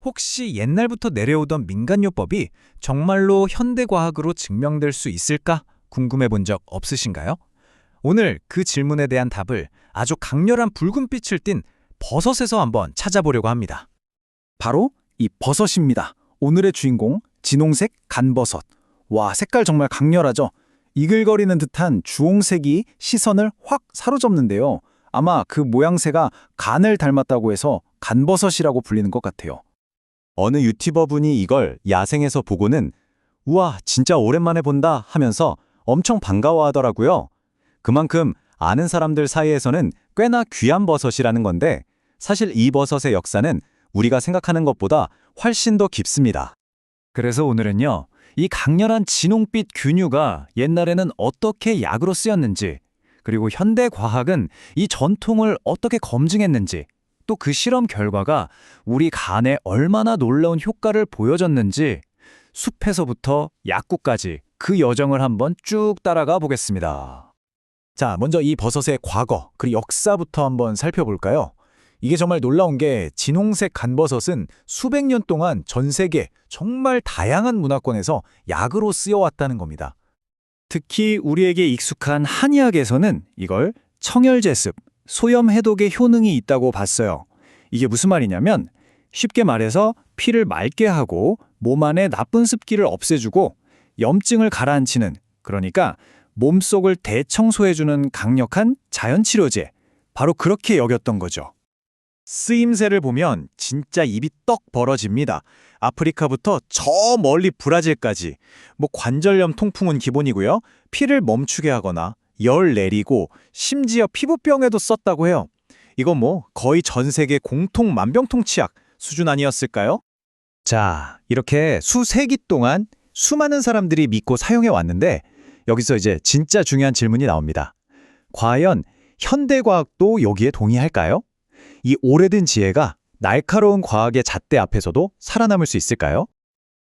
혹시 옛날부터 내려오던 민간요법이 정말로 현대과학으로 증명될 수 있을까 궁금해 본 적 없으신가요? 오늘 그 질문에 대한 답을 아주 강렬한 붉은빛을 띤 버섯에서 한번 찾아보려고 합니다. 바로 이 버섯입니다. 오늘의 주인공, 진홍색 간버섯. 와, 색깔 정말 강렬하죠? 이글거리는 듯한 주홍색이 시선을 확 사로잡는데요. 아마 그 모양새가 간을 닮았다고 해서 간버섯이라고 불리는 것 같아요. 어느 유튜버분이 이걸 야생에서 보고는 우와, 진짜 오랜만에 본다 하면서 엄청 반가워하더라고요. 그만큼 아는 사람들 사이에서는 꽤나 귀한 버섯이라는 건데 사실 이 버섯의 역사는 우리가 생각하는 것보다 훨씬 더 깊습니다. 그래서 오늘은요, 이 강렬한 진홍빛 균유가 옛날에는 어떻게 약으로 쓰였는지, 그리고 현대 과학은 이 전통을 어떻게 검증했는지, 또 그 실험 결과가 우리 간에 얼마나 놀라운 효과를 보여줬는지, 숲에서부터 약국까지 그 여정을 한번 쭉 따라가 보겠습니다. 자, 먼저 이 버섯의 과거, 그리고 역사부터 한번 살펴볼까요? 이게 정말 놀라운 게 진홍색 간버섯은 수백 년 동안 전 세계 정말 다양한 문화권에서 약으로 쓰여왔다는 겁니다. 특히 우리에게 익숙한 한의학에서는 이걸 청열제습, 소염 해독의 효능이 있다고 봤어요. 이게 무슨 말이냐면 쉽게 말해서 피를 맑게 하고 몸 안에 나쁜 습기를 없애주고 염증을 가라앉히는, 그러니까 몸속을 대청소해주는 강력한 자연치료제, 바로 그렇게 여겼던 거죠. 쓰임새를 보면 진짜 입이 떡 벌어집니다. 아프리카부터 저 멀리 브라질까지. 관절염 통풍은 기본이고요. 피를 멈추게 하거나 열 내리고 심지어 피부병에도 썼다고 해요. 이건 거의 전 세계 공통 만병통 치약 수준 아니었을까요? 자, 이렇게 수세기 동안 수많은 사람들이 믿고 사용해 왔는데 여기서 이제 진짜 중요한 질문이 나옵니다. 과연 현대과학도 여기에 동의할까요? 이 오래된 지혜가 날카로운 과학의 잣대 앞에서도 살아남을 수 있을까요?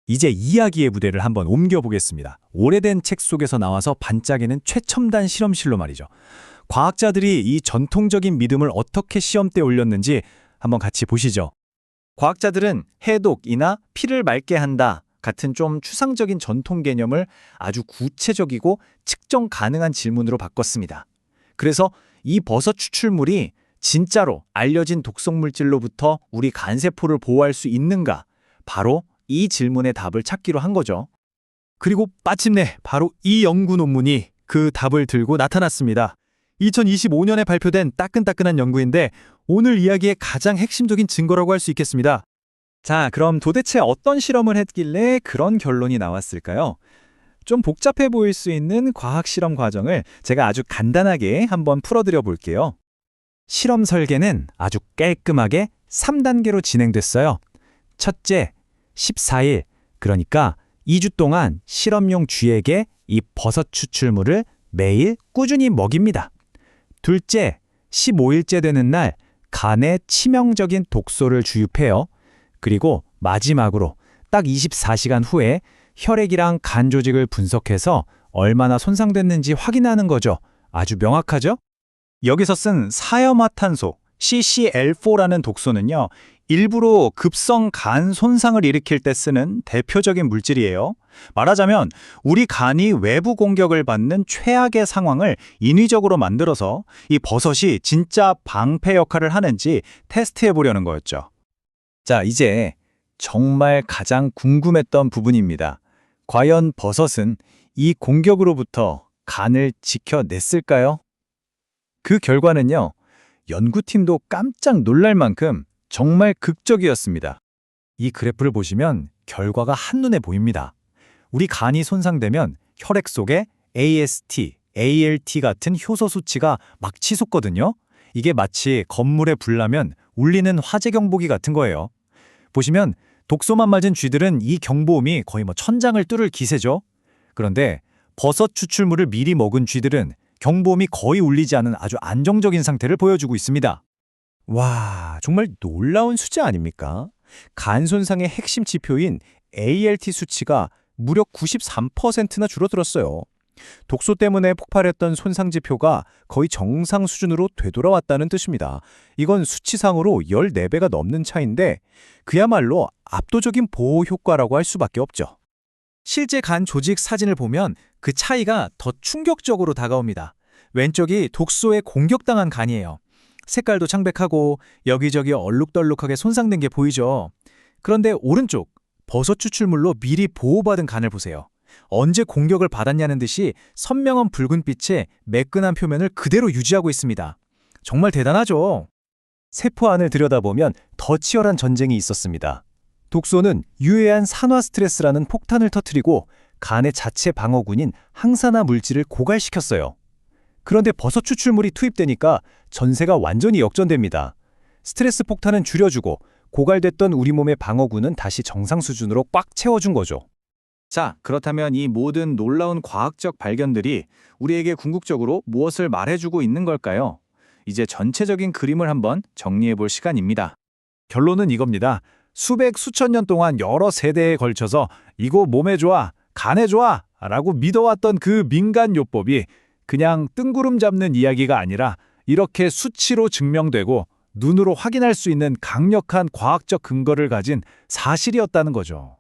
이제 이야기의 무대를 한번 옮겨보겠습니다. 오래된 책 속에서 나와서 반짝이는 최첨단 실험실로 말이죠. 과학자들이 이 전통적인 믿음을 어떻게 시험대에 올렸는지 한번 같이 보시죠. 과학자들은 해독이나 피를 맑게 한다 같은 좀 추상적인 전통 개념을 아주 구체적이고 측정 가능한 질문으로 바꿨습니다. 그래서 이 버섯 추출물이 진짜로 알려진 독성물질로부터 우리 간세포를 보호할 수 있는가? 바로 이 질문의 답을 찾기로 한 거죠. 그리고 마침내 바로 이 연구 논문이 그 답을 들고 나타났습니다. 2025년에 발표된 따끈따끈한 연구인데 오늘 이야기의 가장 핵심적인 증거라고 할 수 있겠습니다. 자, 그럼 도대체 어떤 실험을 했길래 그런 결론이 나왔을까요? 좀 복잡해 보일 수 있는 과학 실험 과정을 제가 아주 간단하게 한번 풀어드려 볼게요. 실험 설계는 아주 깔끔하게 3단계로 진행됐어요. 첫째, 14일, 그러니까 2주 동안 실험용 쥐에게 이 버섯 추출물을 매일 꾸준히 먹입니다. 둘째, 15일째 되는 날 간에 치명적인 독소를 주입해요. 그리고 마지막으로 딱 24시간 후에 혈액이랑 간 조직을 분석해서 얼마나 손상됐는지 확인하는 거죠. 아주 명확하죠? 여기서 쓴 사염화탄소, CCl4라는 독소는요, 일부러 급성 간 손상을 일으킬 때 쓰는 대표적인 물질이에요. 말하자면 우리 간이 외부 공격을 받는 최악의 상황을 인위적으로 만들어서 이 버섯이 진짜 방패 역할을 하는지 테스트해 보려는 거였죠. 자, 이제 정말 가장 궁금했던 부분입니다. 과연 버섯은 이 공격으로부터 간을 지켜냈을까요? 그 결과는요, 연구팀도 깜짝 놀랄 만큼 정말 극적이었습니다. 이 그래프를 보시면 결과가 한눈에 보입니다. 우리 간이 손상되면 혈액 속에 AST, ALT 같은 효소 수치가 막 치솟거든요. 이게 마치 건물에 불 나면 울리는 화재 경보기 같은 거예요. 보시면 독소만 맞은 쥐들은 이 경보음이 거의 천장을 뚫을 기세죠. 그런데 버섯 추출물을 미리 먹은 쥐들은 경보음이 거의 울리지 않은 아주 안정적인 상태를 보여주고 있습니다. 와, 정말 놀라운 수치 아닙니까? 간 손상의 핵심 지표인 ALT 수치가 무려 93%나 줄어들었어요. 독소 때문에 폭발했던 손상 지표가 거의 정상 수준으로 되돌아왔다는 뜻입니다. 이건 수치상으로 14배가 넘는 차이인데 그야말로 압도적인 보호 효과라고 할 수밖에 없죠. 실제 간 조직 사진을 보면 그 차이가 더 충격적으로 다가옵니다. 왼쪽이 독소에 공격당한 간이에요. 색깔도 창백하고 여기저기 얼룩덜룩하게 손상된 게 보이죠. 그런데 오른쪽, 버섯 추출물로 미리 보호받은 간을 보세요. 언제 공격을 받았냐는 듯이 선명한 붉은빛에 매끈한 표면을 그대로 유지하고 있습니다. 정말 대단하죠? 세포 안을 들여다보면 더 치열한 전쟁이 있었습니다. 독소는 유해한 산화 스트레스라는 폭탄을 터뜨리고 간의 자체 방어군인 항산화 물질을 고갈시켰어요. 그런데 버섯 추출물이 투입되니까 전세가 완전히 역전됩니다. 스트레스 폭탄은 줄여주고 고갈됐던 우리 몸의 방어군은 다시 정상 수준으로 꽉 채워준 거죠. 자, 그렇다면 이 모든 놀라운 과학적 발견들이 우리에게 궁극적으로 무엇을 말해주고 있는 걸까요? 이제 전체적인 그림을 한번 정리해 볼 시간입니다. 결론은 이겁니다. 수백 수천 년 동안 여러 세대에 걸쳐서 이거 몸에 좋아, 간에 좋아 라고 믿어왔던 그 민간요법이 그냥 뜬구름 잡는 이야기가 아니라 이렇게 수치로 증명되고 눈으로 확인할 수 있는 강력한 과학적 근거를 가진 사실이었다는 거죠.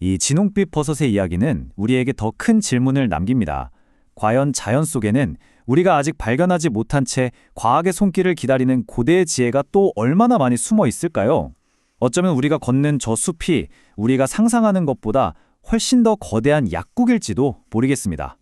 이 진홍빛 버섯의 이야기는 우리에게 더 큰 질문을 남깁니다. 과연 자연 속에는 우리가 아직 발견하지 못한 채 과학의 손길을 기다리는 고대의 지혜가 또 얼마나 많이 숨어 있을까요? 어쩌면 우리가 걷는 저 숲이 우리가 상상하는 것보다 훨씬 더 거대한 약국일지도 모르겠습니다.